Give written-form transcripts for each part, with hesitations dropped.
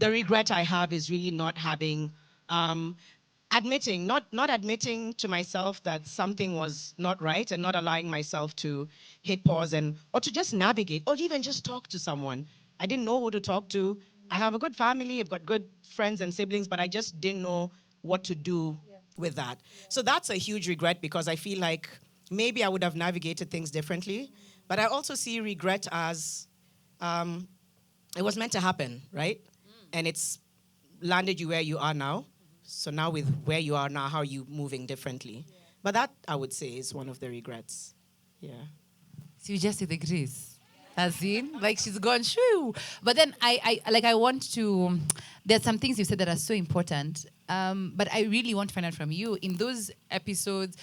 the regret I have is really not having, admitting, not admitting to myself that something was not right and not allowing myself to hit pause and, or to just navigate, or even just talk to someone. I didn't know who to talk to. I have a good family, I've got good friends and siblings, but I just didn't know what to do with that. So that's a huge regret because I feel like maybe I would have navigated things differently. But I also see regret as um, it was meant to happen, right? And it's landed you where you are now. So now with where you are now, how are you moving differently? But that, I would say, is one of the regrets. Yeah. So you just see the grace. As in, like she's gone, shoo. But then I want to, there's some things you said that are so important. But I really want to find out from you in those episodes,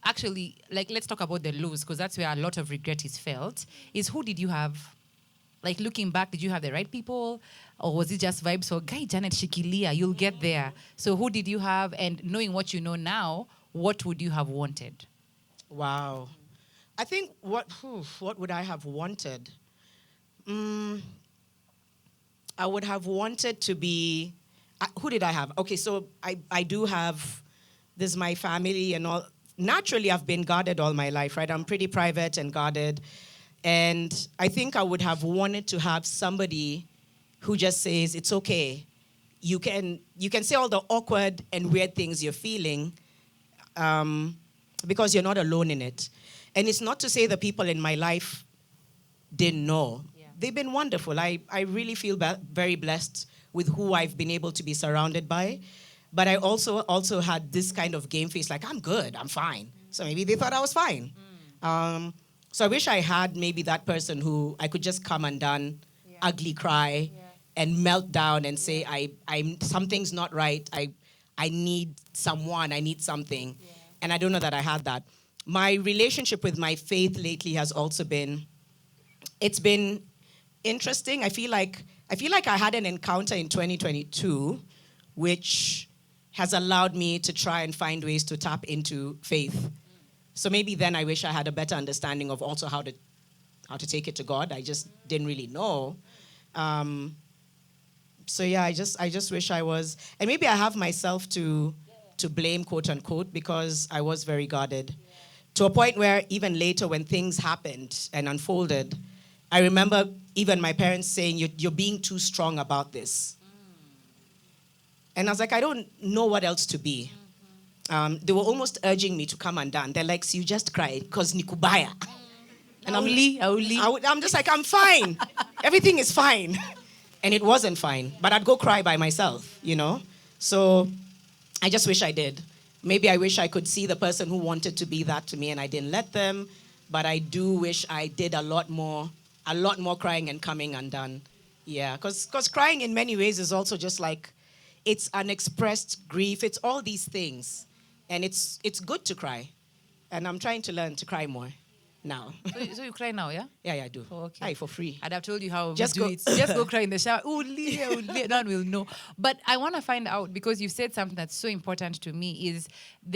actually, like let's talk about the lows, because that's where a lot of regret is felt, is who did you have? Like looking back, did you have the right people? Or was it just vibes for, Guy, Janet, Shikilia, you'll get there. So who did you have? And knowing what you know now, what would you have wanted? Wow. I think what would I have wanted? I would have wanted to be, who did I have? Okay, so I do have, this is my family and all. Naturally, I've been guarded all my life, right? I'm pretty private and guarded. And I think I would have wanted to have somebody who just says, it's okay. You can say all the awkward and weird things you're feeling because you're not alone in it. And it's not to say the people in my life didn't know. Yeah. They've been wonderful. I really feel very blessed with who I've been able to be surrounded by. But I also had this kind of game face, like, I'm good, I'm fine. So maybe they thought I was fine. So I wish I had maybe that person who I could just come undone, ugly cry, and melt down and say, I'm something's not right. I need someone, I need something. Yeah. And I don't know that I had that. My relationship with my faith lately has also been, it's been interesting. I feel like I had an encounter in 2022, which has allowed me to try and find ways to tap into faith. So maybe then I wish I had a better understanding of also how to take it to God. I just didn't really know. So yeah, I just wish I was, and maybe I have myself to blame, quote unquote, because I was very guarded. To a point where even later when things happened and unfolded, I remember even my parents saying, you're being too strong about this. And I was like, I don't know what else to be. They were almost urging me to come undone. They're like, so you just cry, because nikubaya. And I'm just like, I'm fine. Everything is fine. And it wasn't fine. But I'd go cry by myself, you know? So I just wish I did. Maybe I wish I could see the person who wanted to be that to me and I didn't let them. But I do wish I did a lot more crying and coming undone. Yeah, because crying in many ways is also just like, it's unexpressed grief. It's all these things. And it's good to cry. And I'm trying to learn to cry more now. So you cry now, yeah? Yeah, I do. Oh, okay. Aye, for free. I'd have told you how Just we do go. it. Just go cry in the shower. Oh, no one will know. But I want to find out, because you said something that's so important to me, is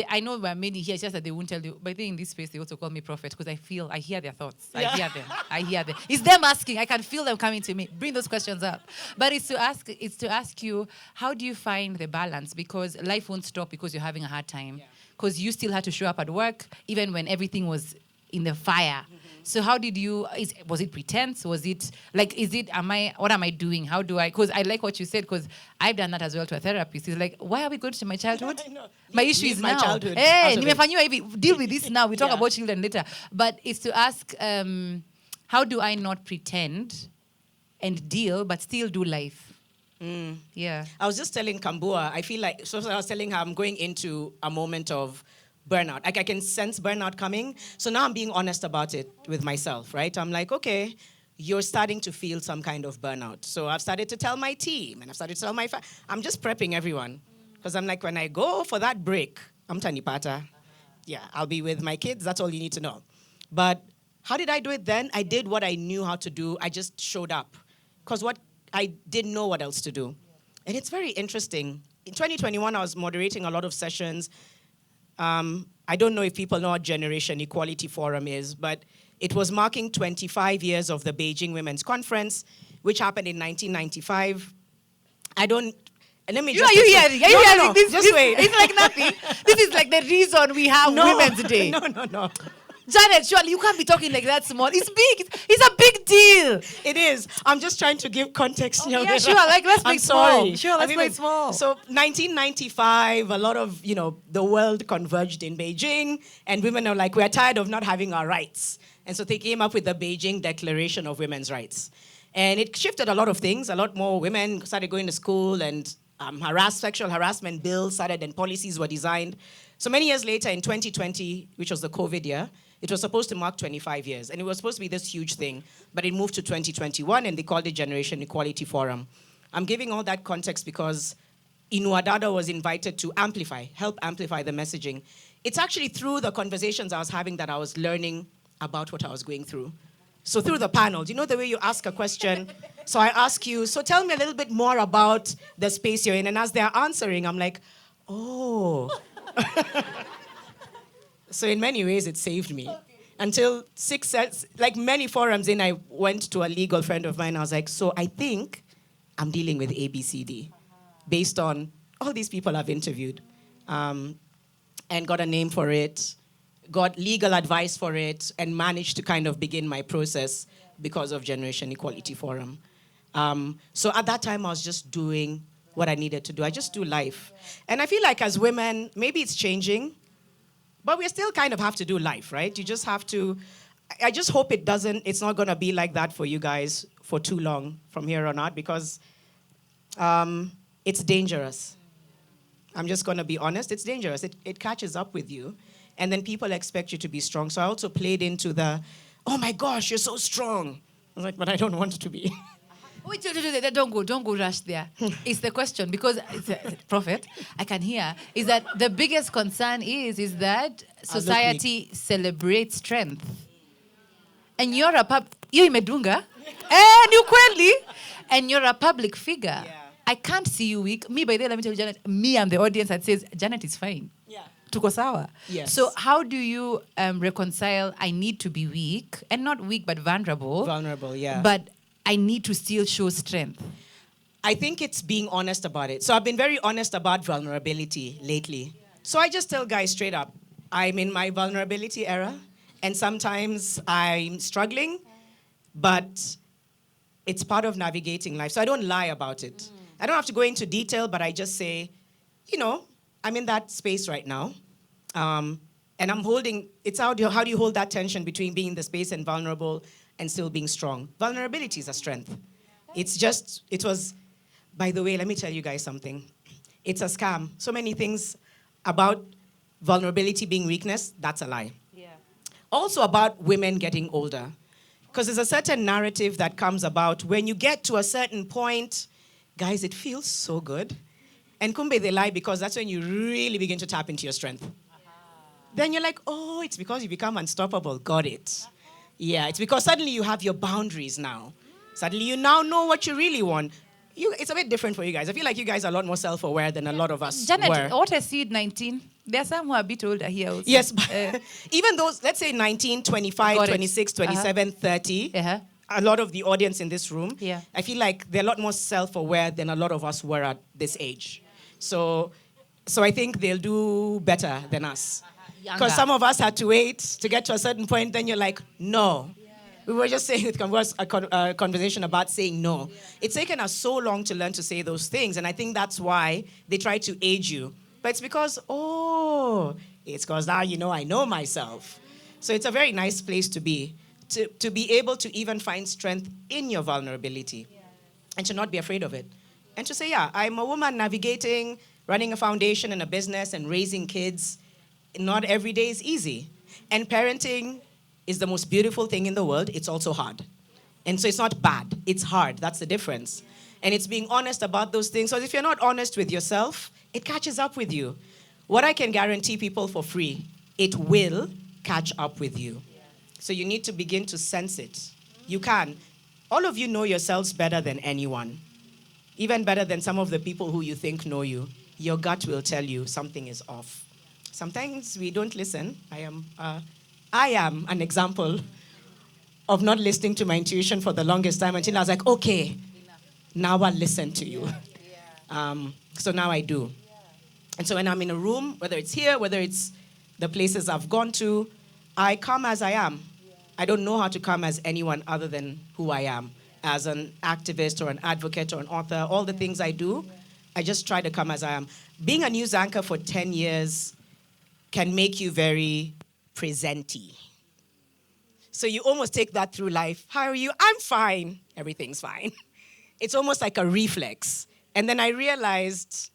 I know there are many here, it's just that they won't tell you. But I think in this space, they also call me prophet, because I hear their thoughts. Yeah. I hear them. It's them asking. I can feel them coming to me. Bring those questions up. But it's to ask you, how do you find the balance? Because life won't stop because you're having a hard time. Because you still had to show up at work, even when everything was in the fire. So how did you, was it pretense? Was it, like, what am I doing? How do I, because I like what you said, because I've done that as well to a therapist. He's like, why are we going to my childhood? My issue is my now. Childhood. Hey, deal with this now. We talk about children later. But it's to ask, how do I not pretend and deal, but still do life? Yeah. I was just telling Kambua, I feel like, so I was telling her I'm going into a moment of burnout. Like I can sense burnout coming. So now I'm being honest about it with myself, right? I'm like, okay, you're starting to feel some kind of burnout. So I've started to tell my team and I've started to tell I'm just prepping everyone. Because I'm like, when I go for that break, I'm Tanipata. Yeah, I'll be with my kids. That's all you need to know. But how did I do it then? I did what I knew how to do. I just showed up. Because I didn't know what else to do. And it's very interesting. In 2021, I was moderating a lot of sessions. I don't know if people know what Generation Equality Forum is, but it was marking 25 years of the Beijing Women's Conference, which happened in 1995. I don't. And let me You just are you explain. hearing? Are you hearing this? Just wait. It's like nothing. This is like the reason we have Women's Day. No. Janet, surely you can't be talking like that small. It's big. It's a big deal. It is. I'm just trying to give context. Oh, yeah, sure. Like, let's I'm make small. sorry. Sure, let's make small. So 1995, a lot of, the world converged in Beijing, and women are like, we're tired of not having our rights. And so they came up with the Beijing Declaration of Women's Rights. And it shifted a lot of things. A lot more women started going to school, and sexual harassment bills started, and policies were designed. So many years later, in 2020, which was the COVID year, it was supposed to mark 25 years, and it was supposed to be this huge thing, but it moved to 2021, and they called it Generation Equality Forum. I'm giving all that context because Inuadada was invited to help amplify the messaging. It's actually through the conversations I was having that I was learning about what I was going through. So through the panels, the way you ask a question, so I ask you, so tell me a little bit more about the space you're in, and as they're answering, I'm like, oh. So in many ways, it saved me. Until like many forums in, I went to a legal friend of mine. I was like, so I think I'm dealing with ABCD based on all these people I've interviewed, and got a name for it, got legal advice for it, and managed to kind of begin my process because of Generation Equality Forum. So at that time, I was just doing what I needed to do. I just do life. And I feel like as women, maybe it's changing, but we still kind of have to do life, right? You just have to, I just hope it's not gonna be like that for you guys for too long from here on out, because it's dangerous. I'm just gonna be honest, it's dangerous. It catches up with you, and then people expect you to be strong. So I also played into the, oh my gosh, you're so strong. I was like, but I don't want to be. Wait, don't go rush there. It's the question, because Prophet, I can hear, is that the biggest concern is that society celebrates strength. And you're you're imedunga, and you kweli, and you're a public figure. Yeah. I can't see you weak. Me, by the way, let me tell you, Janet, me, I'm the audience that says, Janet is fine. Yeah. Tuko sawa. Yes. So how do you reconcile, I need to be weak, and not weak, but vulnerable. Vulnerable, yeah. But I need to still show strength. I think it's being honest about it. So I've been very honest about vulnerability lately. So I just tell guys straight up, I'm in my vulnerability era, and sometimes I'm struggling, but it's part of navigating life. So I don't lie about it. I don't have to go into detail, but I just say, I'm in that space right now. And I'm how do you hold that tension between being in the space and vulnerable and still being strong? Vulnerability is a strength. By the way, let me tell you guys something. It's a scam. So many things about vulnerability being weakness, that's a lie. Yeah. Also about women getting older. Because there's a certain narrative that comes about when you get to a certain point, guys, it feels so good. And kumbe, they lie, because that's when you really begin to tap into your strength. Then you're like, oh, it's because you become unstoppable. Got it. Yeah, it's because suddenly you have your boundaries now. Suddenly you now know what you really want. It's a bit different for you guys. I feel like you guys are a lot more self-aware than a lot of us Janet, were. what I see at 19, there are some who are a bit older here also. Yes, but even those, let's say 19, 25, 26, 27, 30, a lot of the audience in this room, I feel like they're a lot more self-aware than a lot of us were at this age. So I think they'll do better than us. Because some of us had to wait to get to a certain point, then you're like, no. We were just saying a conversation about saying no. It's taken us so long to learn to say those things, and I think that's why they try to age you. But it's because, it's because now I know myself. So it's a very nice place to be able to even find strength in your vulnerability and to not be afraid of it. And to say, I'm a woman navigating, running a foundation and a business and raising kids. Not every day is easy. And parenting is the most beautiful thing in the world. It's also hard. And so it's not bad. It's hard. That's the difference. And it's being honest about those things. So if you're not honest with yourself, it catches up with you. What I can guarantee people for free, it will catch up with you. So you need to begin to sense it. You can. All of you know yourselves better than anyone. Even better than some of the people who you think know you. Your gut will tell you something is off. Sometimes we don't listen. I am an example of not listening to my intuition for the longest time until I was like, okay, now I'll listen to you. So now I do. And so when I'm in a room, whether it's here, whether it's the places I've gone to, I come as I am. I don't know how to come as anyone other than who I am. As an activist or an advocate or an author, all the things I do, I just try to come as I am. Being a news anchor for 10 years can make you very presenty. So you almost take that through life. How are you? I'm fine. Everything's fine. It's almost like a reflex. And then I realized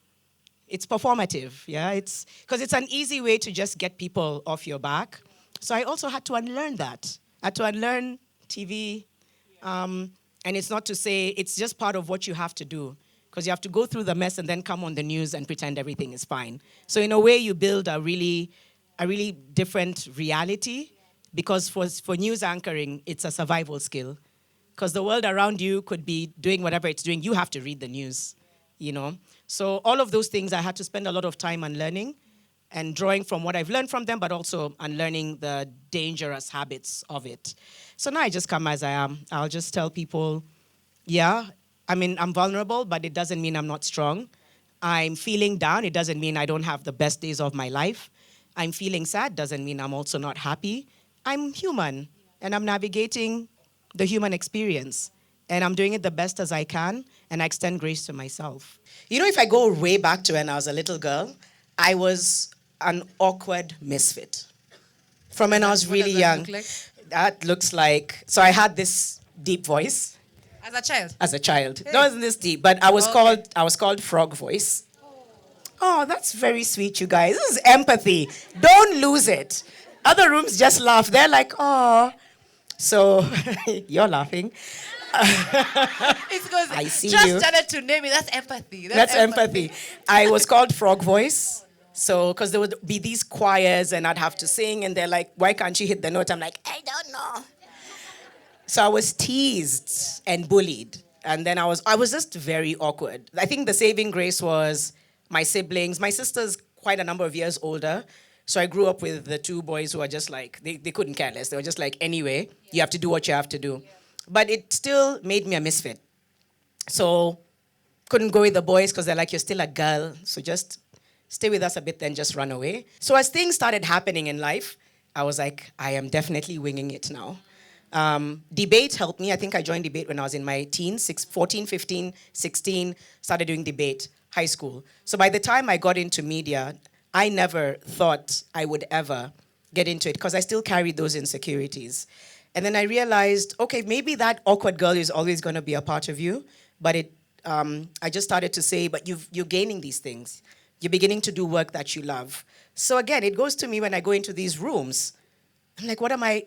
it's performative, yeah? It's because it's an easy way to just get people off your back. So I also had to unlearn that. I had to unlearn TV. And it's not to say, it's just part of what you have to do. Because you have to go through the mess and then come on the news and pretend everything is fine. So in a way, you build a really different reality. Because for news anchoring, it's a survival skill. Because the world around you could be doing whatever it's doing. You have to read the news, you know. So all of those things I had to spend a lot of time unlearning and drawing from what I've learned from them, but also unlearning the dangerous habits of it. So now I just come as I am. I'll just tell people, yeah, I mean, I'm vulnerable, but it doesn't mean I'm not strong. I'm feeling down. It doesn't mean I don't have the best days of my life. I'm feeling sad. Doesn't mean I'm also not happy. I'm human, and I'm navigating the human experience. And I'm doing it the best as I can, and I extend grace to myself. You know, if I go way back to when I was a little girl, I was an awkward misfit. From when I was really young. Look like? That looks like, so I had this deep voice. As a child? As a child. Hey. No, it wasn't this deep, but I was called frog voice. Oh, that's very sweet, you guys. This is empathy. Don't lose it. Other rooms just laugh. They're like, oh. So, you're laughing. It's because I see just you. started to name it. That's empathy. That's empathy. I was called frog voice. So, because there would be these choirs and I'd have to sing and they're like, why can't you hit the note? I'm like, I don't know. So I was teased and bullied. And then I was just very awkward. I think the saving grace was my siblings. My sister's quite a number of years older. So I grew up with the two boys who are just like, they couldn't care less. They were just like, anyway, you have to do what you have to do. But it still made me a misfit. So couldn't go with the boys because they're like, you're still a girl. So just stay with us a bit, then just run away. So as things started happening in life, I was like, I am definitely winging it now. Debate helped me. I think I joined debate when I was in my teens, 14, 15, 16, started doing debate, high school. So by the time I got into media, I never thought I would ever get into it because I still carried those insecurities. And then I realized, okay, maybe that awkward girl is always going to be a part of you, but I just started to say, but you're gaining these things. You're beginning to do work that you love. So again, it goes to me when I go into these rooms. I'm like, what am I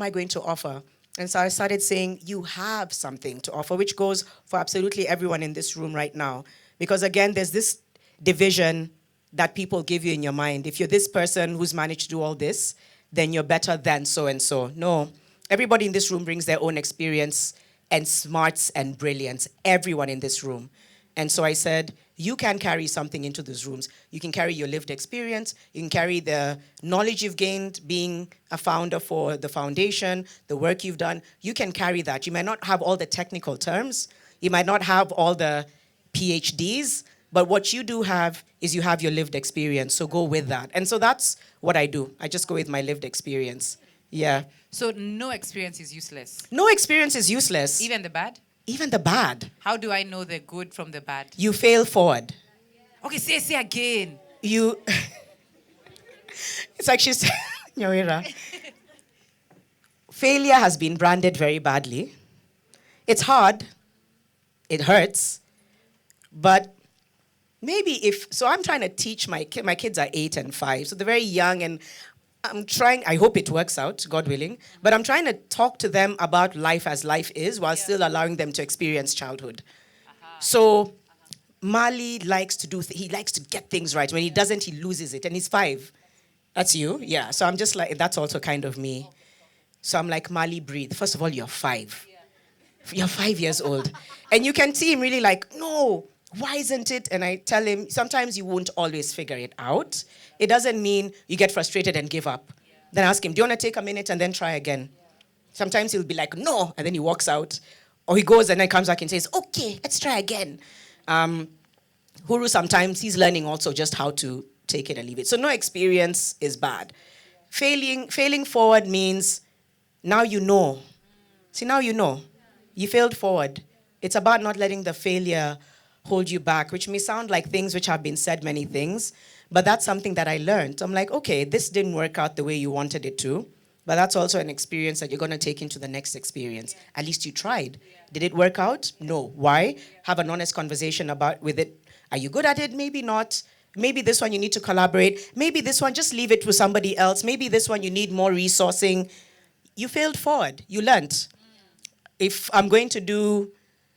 going to offer? And so I started saying, you have something to offer, which goes for absolutely everyone in this room right now. Because again, there's this division that people give you in your mind. If you're this person who's managed to do all this, then you're better than so-and-so. No, everybody in this room brings their own experience and smarts and brilliance, everyone in this room. And so I said, you can carry something into these rooms. You can carry your lived experience. You can carry the knowledge you've gained being a founder for the foundation, the work you've done. You can carry that. You might not have all the technical terms. You might not have all the PhDs, but what you do have is you have your lived experience. So go with that. And so that's what I do. I just go with my lived experience. Yeah. So no experience is useless? No experience is useless. Even the bad? Even the bad. How do I know the good from the bad? You fail forward. Okay, say again. It's like she said, Nyawira. Failure has been branded very badly. It's hard. It hurts. But maybe so I'm trying to teach my kids are 8 and 5, so they're very young, and I hope it works out, God willing, but I'm trying to talk to them about life as life is while still allowing them to experience childhood. So Mali likes to he likes to get things right. When he doesn't, he loses it, and he's 5. That's you? Yeah. So I'm just like, that's also kind of me. So I'm like, Mali, breathe. First of all, you're 5. You're 5 years old. And you can see him really like, no, why isn't it? And I tell him, sometimes you won't always figure it out. It doesn't mean you get frustrated and give up. Then I ask him, do you want to take a minute and then try again? Sometimes he'll be like, no, and then he walks out. Or he goes and then comes back and says, okay, let's try again. Huru sometimes he's learning also just how to take it and leave it. So no experience is bad. Failing forward means now you know. See, now you know. You failed forward. It's about not letting the failure hold you back, which may sound like things which have been said many things, but that's something that I learned. I'm like, okay, this didn't work out the way you wanted it to, but that's also an experience that you're going to take into the next experience. At least you tried. Did it work out? No. Why? Have an honest conversation about with it. Are you good at it? Maybe not. Maybe this one you need to collaborate. Maybe this one, just leave it to somebody else. Maybe this one you need more resourcing. You failed forward. You learned. If I'm going to do,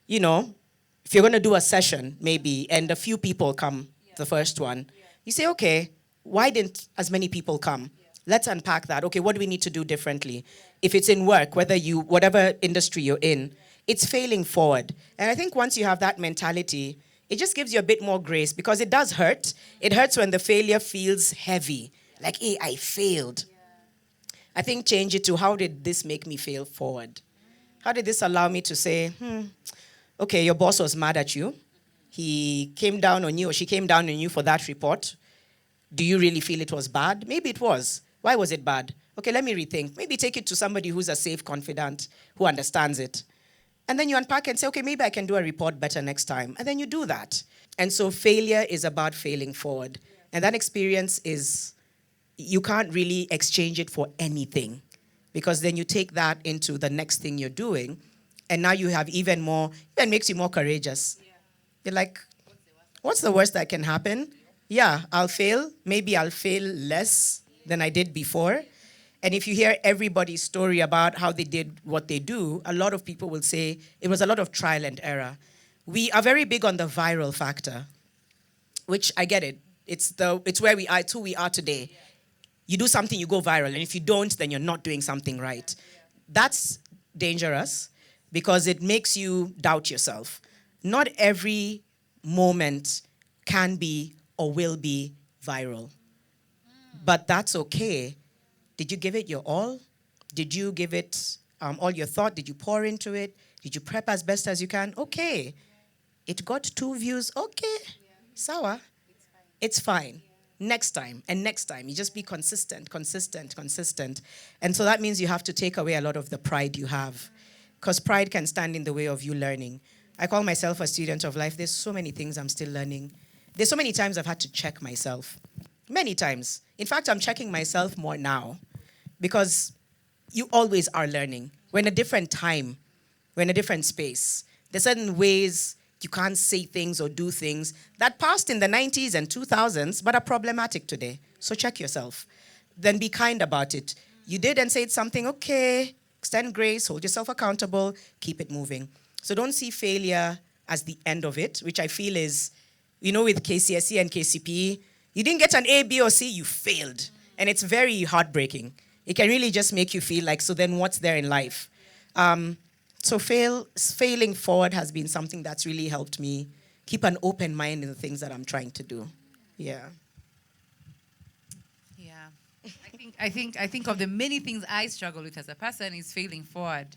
if you're going to do a session, maybe, and a few people come, the first one, you say, okay, why didn't as many people come? Let's unpack that. Okay, what do we need to do differently? If it's in work, whatever industry you're in, it's failing forward. And I think once you have that mentality, it just gives you a bit more grace because it does hurt. It hurts when the failure feels heavy. Like, hey, I failed. I think change it to how did this make me fail forward? How did this allow me to say, okay, your boss was mad at you. He came down on you or she came down on you for that report. Do you really feel it was bad? Maybe it was. Why was it bad? Okay, let me rethink. Maybe take it to somebody who's a safe confidant, who understands it. And then you unpack and say, okay, maybe I can do a report better next time. And then you do that. And so failure is about failing forward. And that experience is, you can't really exchange it for anything. Because then you take that into the next thing you're doing. And now you have even makes you more courageous. You're like, what's the worst that can happen? Yeah, I'll fail. Maybe I'll fail less than I did before. And if you hear everybody's story about how they did what they do, a lot of people will say it was a lot of trial and error. We are very big on the viral factor, which I get it. It's where we are, it's who we are today. You do something, you go viral. And if you don't, then you're not doing something right. That's dangerous because it makes you doubt yourself. Not every moment can be or will be viral. But that's okay. Did you give it your all? Did you give it all your thought? Did you pour into it? Did you prep as best as you can? Okay. It got 2 views. Okay. Sawa. It's fine. Next time and next time. You just be consistent. And so that means you have to take away a lot of the pride you have. Because pride can stand in the way of you learning. I call myself a student of life. There's so many things I'm still learning. There's so many times I've had to check myself. Many times. In fact, I'm checking myself more now because you always are learning. We're in a different time. We're in a different space. There's certain ways you can't say things or do things that passed in the 90s and 2000s but are problematic today. So check yourself. Then be kind about it. You did and said something, okay, extend grace, hold yourself accountable, keep it moving. So don't see failure as the end of it, which I feel is, with KCSE and KCPE, you didn't get an A, B, or C, you failed. And it's very heartbreaking. It can really just make you feel like, so then what's there in life? So failing forward has been something that's really helped me keep an open mind in the things that I'm trying to do. Yeah. Yeah. I think of the many things I struggle with as a person is failing forward.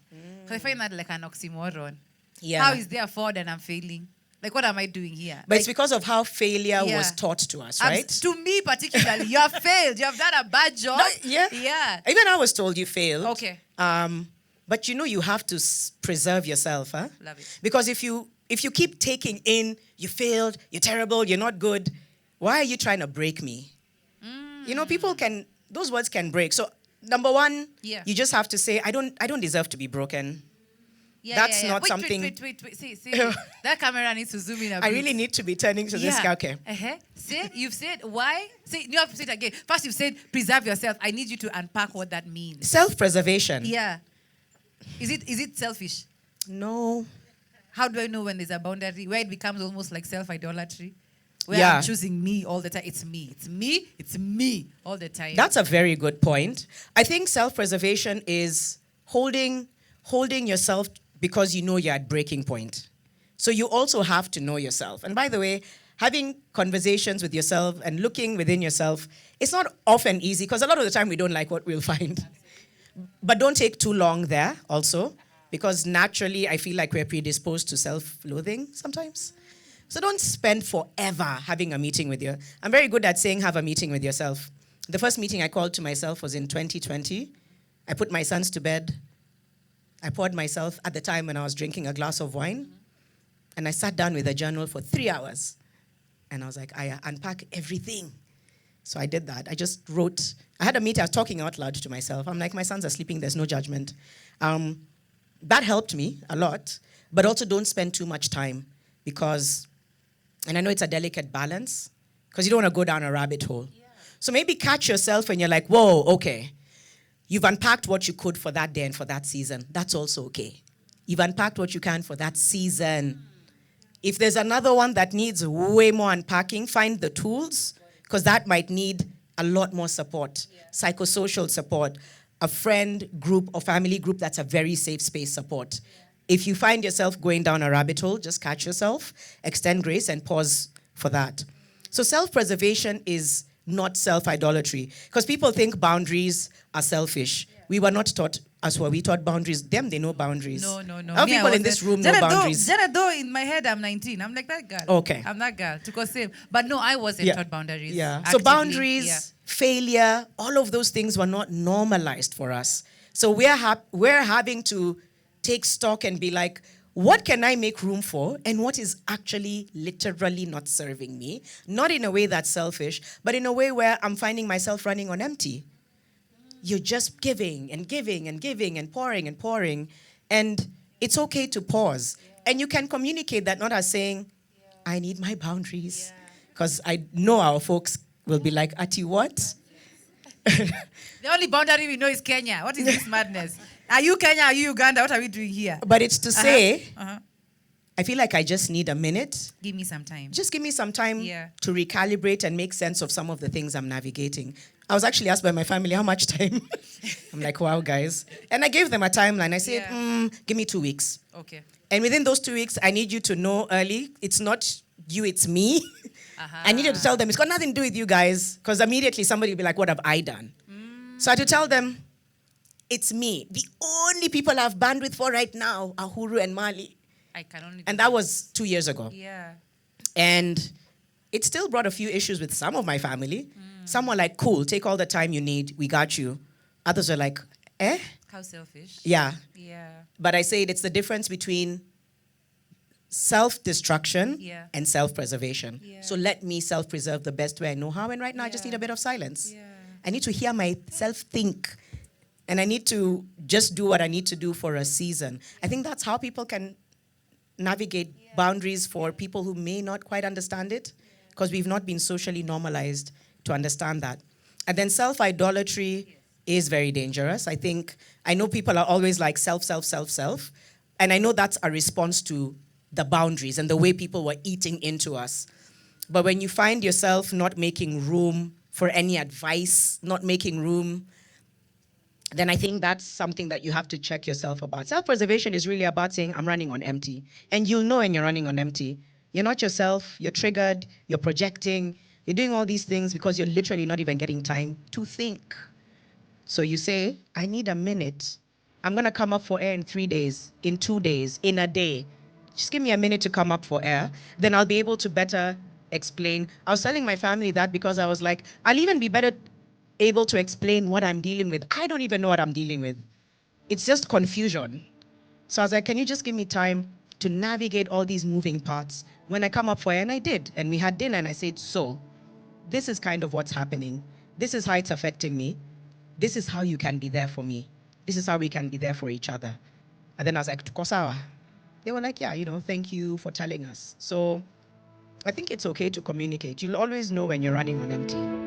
Because I find that like an oxymoron. Yeah. How is there forward and I'm failing? Like, what am I doing here? But it's because of how failure was taught to us, right? To me particularly, you have failed. You have done a bad job. Yeah. Even I was told you failed. Okay. But you have to preserve yourself, huh? Love it. Because if you keep taking in, you failed, you're terrible, you're not good, why are you trying to break me? Those words can break. So number one, you just have to say, I don't deserve to be broken. That's not something. Wait. See. That camera needs to zoom in a bit. I really need to be turning to this guy. Okay. See, you've said why? See, you have to say it again. First, you've said preserve yourself. I need you to unpack what that means. Self-preservation. Yeah. Is it selfish? No. How do I know when there's a boundary where it becomes almost like self-idolatry? Where I'm choosing me all the time. It's me all the time. That's a very good point. I think self-preservation is holding yourself because you know you're at breaking point. So you also have to know yourself. And by the way, having conversations with yourself and looking within yourself, it's not often easy because a lot of the time we don't like what we'll find. But don't take too long there also, because naturally I feel like we're predisposed to self-loathing sometimes. So don't spend forever having a meeting with you. I'm very good at saying have a meeting with yourself. The first meeting I called to myself was in 2020. I put my sons to bed. I poured myself at the time when I was drinking a glass of wine. And I sat down with a journal for 3 hours. And I was like, I unpack everything. So I did that. I just wrote. I had a meeting. I was talking out loud to myself. I'm like, my sons are sleeping. There's no judgment. That helped me a lot. But also don't spend too much time because, and I know it's a delicate balance, because you don't want to go down a rabbit hole. Yeah. So maybe catch yourself when you're like, whoa, okay. You've unpacked what you could for that day and for that season. That's also okay. You've unpacked what you can for that season. If there's another one that needs way more unpacking, find the tools, because that might need a lot more support, psychosocial support, a friend group or family group that's a very safe space support. If you find yourself going down a rabbit hole, just catch yourself, extend grace, and pause for that. So self-preservation is not self-idolatry, because people think boundaries are selfish. We were not taught as well. We taught boundaries. Them, they know boundaries. No. How people in this room know boundaries? Janet, though, in my head, I'm 19. I'm like that girl. Okay. I'm that girl. To go same. But no, I wasn't taught boundaries. Yeah. Actively. So boundaries, failure, all of those things were not normalized for us. So we're having to take stock and be like, what can I make room for, and what is actually literally not serving me? Not in a way that's selfish, but in a way where I'm finding myself running on empty. You're just giving and giving and giving and pouring and pouring, and it's okay to pause. And you can communicate that not as saying, I need my boundaries. Because I know our folks will be like, Ati, what? The only boundary we know is Kenya. What is this madness? Are you Kenya? Are you Uganda? What are we doing here? But it's to say, I feel like I just need a minute. Give me some time. Just give me some time to recalibrate and make sense of some of the things I'm navigating. I was actually asked by my family, how much time? I'm like, wow, guys. And I gave them a timeline. I said, give me 2 weeks. Okay. And within those 2 weeks, I need you to know early, it's not you, it's me. I needed to tell them, it's got nothing to do with you guys, because immediately somebody will be like, what have I done? So I had to tell them, it's me. The only people I have bandwidth for right now are Huru and Mali. I can only. And that was 2 years ago. Yeah. And it still brought a few issues with some of my family. Some were like, cool, take all the time you need, we got you. Others were like, eh? How selfish. Yeah. Yeah. But I say it's the difference between self-destruction and self-preservation. Yeah. So let me self-preserve the best way I know how. And right now, I just need a bit of silence. I need to hear myself think. And I need to just do what I need to do for a season. I think that's how people can navigate boundaries for people who may not quite understand it, because we've not been socially normalized to understand that. And then self-idolatry is very dangerous. I know people are always like self. And I know that's a response to the boundaries and the way people were eating into us. But when you find yourself not making room for any advice, not making room, then I think that's something that you have to check yourself about. Self-preservation is really about saying, I'm running on empty. And you'll know when you're running on empty. You're not yourself, you're triggered, you're projecting, you're doing all these things because you're literally not even getting time to think. So you say, I need a minute. I'm going to come up for air in 3 days, in 2 days, in a day. Just give me a minute to come up for air. Then I'll be able to better explain. I was telling my family that because I was like, I'll even be better able to explain what I'm dealing with. I don't even know what I'm dealing with. It's just confusion. So I was like, can you just give me time to navigate all these moving parts? When I come up for air, and I did. And we had dinner, and I said, so this is kind of what's happening. This is how it's affecting me. This is how you can be there for me. This is how we can be there for each other. And then I was like, tuko sawa. They were like, yeah, thank you for telling us. So I think it's okay to communicate. You'll always know when you're running on empty.